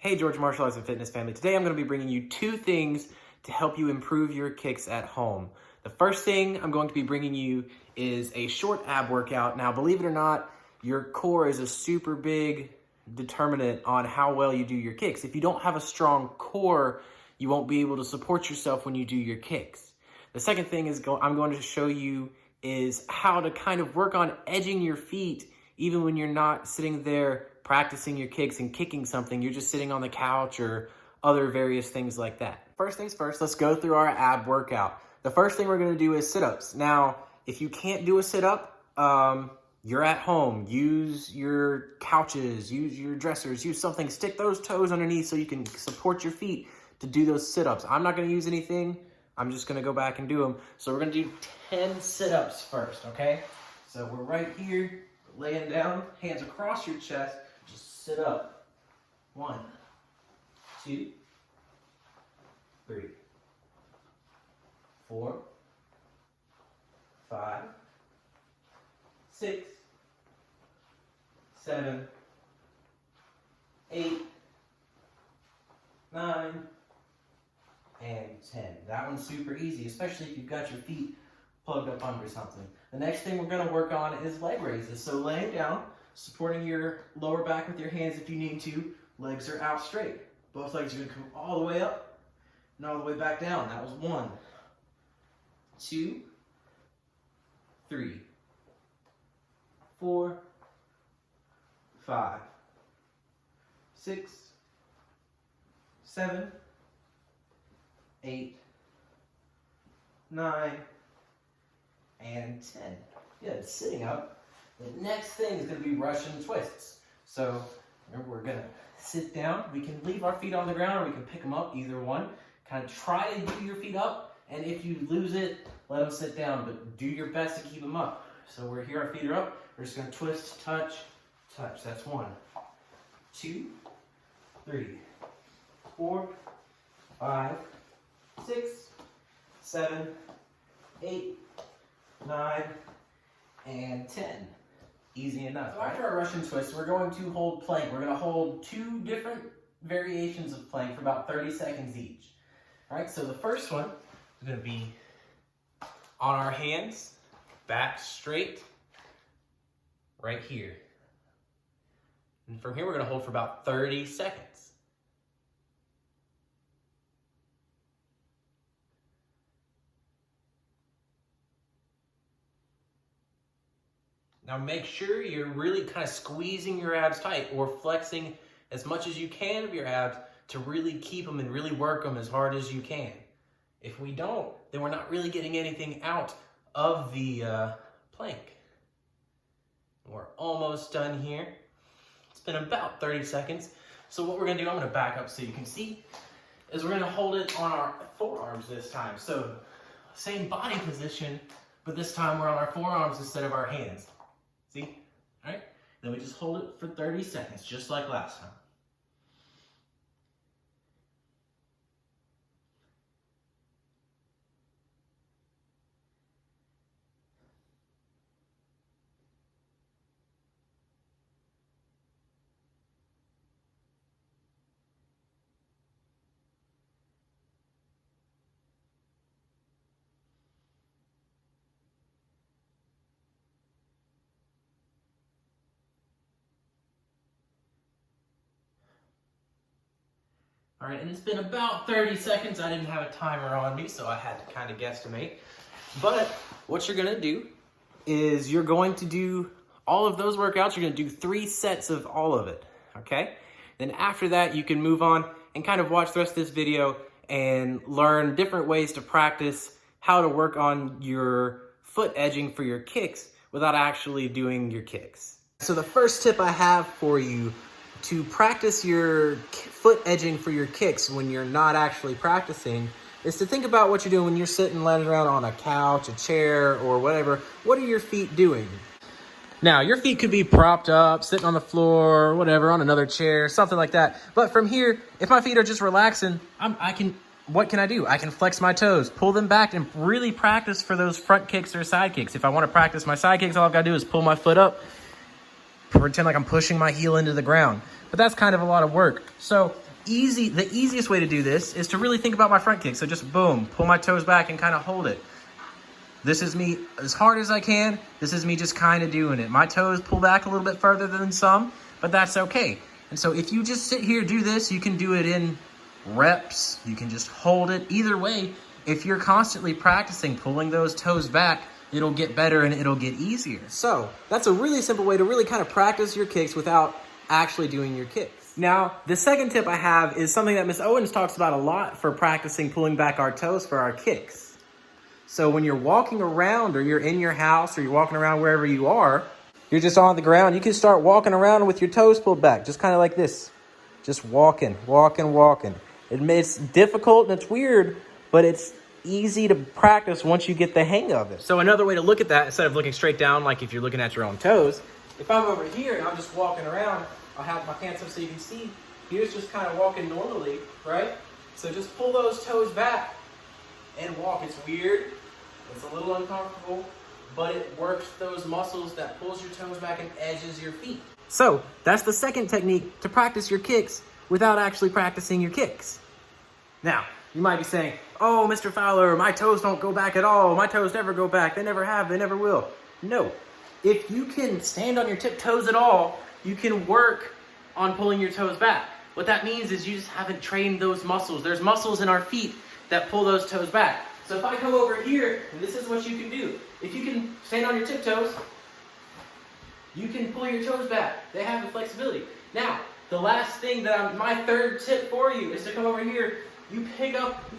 Hey, George Martial Arts and Fitness family. Today I'm going to be bringing you two things to help you improve your kicks at home. The first thing I'm going to be bringing you is a short ab workout. Now, believe it or not, your core is a super big determinant on how well you do your kicks. If you don't have a strong core, you won't be able to support yourself when you do your kicks. The second thing I'm going to show you is how to kind of work on edging your feet even when you're not sitting there practicing your kicks and kicking something. You're just sitting on the couch or other various things like that. First things first, let's go through our ab workout. The first thing we're gonna do is sit-ups. Now, if you can't do a sit-up, you're at home, use your couches, use your dressers, use something, stick those toes underneath so you can support your feet to do those sit-ups. I'm not gonna use anything, I'm just gonna go back and do them. So we're gonna do 10 sit-ups first, okay? So we're right here, laying down, hands across your chest, just sit up. 1, 2, 3, 4, 5, 6, 7, 8, 9, and 10. That one's super easy, especially if you've got your feet plugged up under something. The next thing we're going to work on is leg raises. So laying down, supporting your lower back with your hands if you need to. Legs are out straight. Both legs are going to come all the way up and all the way back down. That was 1, 2, 3, 4, 5, 6, 7, 8, 9, and 10. Good, sitting up. The next thing is going to be Russian twists. So remember, we're going to sit down. We can leave our feet on the ground or we can pick them up, either one. Kind of try to do your feet up, and if you lose it, let them sit down, but do your best to keep them up. So we're here, our feet are up. We're just going to twist, touch, touch. That's 1, 2, 3, 4, 5, 6, 7, 8, 9, and 10. Easy enough. So after our Russian twist, we're going to hold plank. We're going to hold 2 different variations of plank for about 30 seconds each. All right, so the first one is going to be on our hands, back straight, right here. And from here, we're going to hold for about 30 seconds. Now make sure you're really kind of squeezing your abs tight or flexing as much as you can of your abs to really keep them and really work them as hard as you can. If we don't, then we're not really getting anything out of the plank. We're almost done here. It's been about 30 seconds. So what we're gonna do, I'm gonna back up so you can see, is we're gonna hold it on our forearms this time. So same body position, but this time we're on our forearms instead of our hands. See? All right? Then we just hold it for 30 seconds, just like last time. All right, and it's been about 30 seconds. I didn't have a timer on me, so I had to kind of guesstimate. But what you're gonna do is you're going to do all of those workouts. You're gonna do 3 sets of all of it, okay? Then after that, you can move on and kind of watch the rest of this video and learn different ways to practice how to work on your foot edging for your kicks without actually doing your kicks. So the first tip I have for you to practice your foot edging for your kicks when you're not actually practicing is to think about what you're doing when you're sitting, laying around on a couch, a chair, or whatever. What are your feet doing? Now, your feet could be propped up, sitting on the floor, whatever, on another chair, something like that. But from here, if my feet are just relaxing, what can I do? I can flex my toes, pull them back, and really practice for those front kicks or side kicks. If I want to practice my side kicks, all I've got to do is pull my foot up, pretend like I'm pushing my heel into the ground. But that's kind of a lot of work. So the easiest way to do this is to really think about my front kick. So just boom, pull my toes back and kind of hold it. This is me as hard as I can. This is me just kind of doing it. My toes pull back a little bit further than some, but that's okay. And so if you just sit here, do this, you can do it in reps. You can just hold it. Either way, if you're constantly practicing pulling those toes back, it'll get better and it'll get easier. So that's a really simple way to really kind of practice your kicks without actually doing your kicks. Now, the second tip I have is something that Miss Owens talks about a lot for practicing pulling back our toes for our kicks. So when you're walking around or you're in your house or you're walking around wherever you are, you're just on the ground, you can start walking around with your toes pulled back, just kind of like this. Just walking. It's difficult and it's weird, but it's easy to practice once you get the hang of it. So another way to look at that, instead of looking straight down like if you're looking at your own toes, if I'm over here and I'm just walking around, I'll have my pants up so you can see. Here's just kind of walking normally, right? So just pull those toes back and walk. It's weird. It's a little uncomfortable, but it works those muscles that pulls your toes back and edges your feet. So that's the second technique to practice your kicks without actually practicing your kicks. Now, you might be saying, oh, Mr. Fowler, my toes don't go back at all. My toes never go back. They never have. They never will. No. If you can stand on your tiptoes at all, you can work on pulling your toes back. What that means is you just haven't trained those muscles. There's muscles in our feet that pull those toes back. So if I come over here, and this is what you can do. If you can stand on your tiptoes, you can pull your toes back. They have the flexibility. Now, the last thing my third tip for you is to come over here. You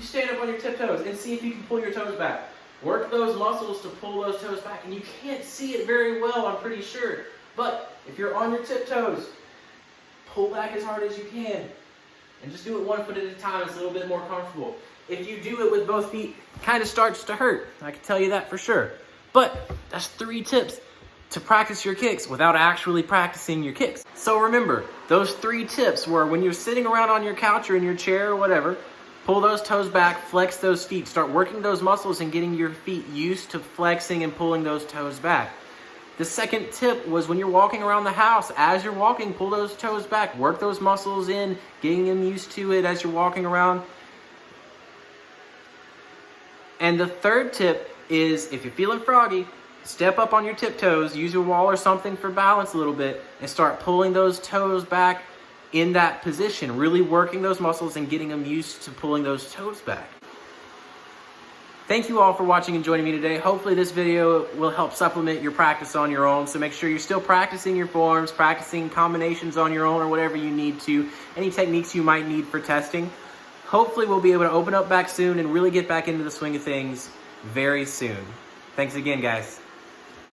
stand up on your tiptoes and see if you can pull your toes back. Work those muscles to pull those toes back. And you can't see it very well, I'm pretty sure. But if you're on your tiptoes, pull back as hard as you can. And just do it 1 foot at a time. It's a little bit more comfortable. If you do it with both feet, it kind of starts to hurt. I can tell you that for sure. But that's 3 tips to practice your kicks without actually practicing your kicks. So remember, those 3 tips were when you're sitting around on your couch or in your chair or whatever, pull those toes back, flex those feet, start working those muscles and getting your feet used to flexing and pulling those toes back. The second tip was when you're walking around the house, as you're walking, pull those toes back, work those muscles in, getting them used to it as you're walking around. And the third tip is if you're feeling froggy, step up on your tiptoes, use your wall or something for balance a little bit, and start pulling those toes back in that position, really working those muscles and getting them used to pulling those toes back. Thank you all for watching and joining me today. Hopefully this video will help supplement your practice on your own. So make sure you're still practicing your forms, practicing combinations on your own or whatever you need to, any techniques you might need for testing. Hopefully we'll be able to open up back soon and really get back into the swing of things very soon. Thanks again, guys.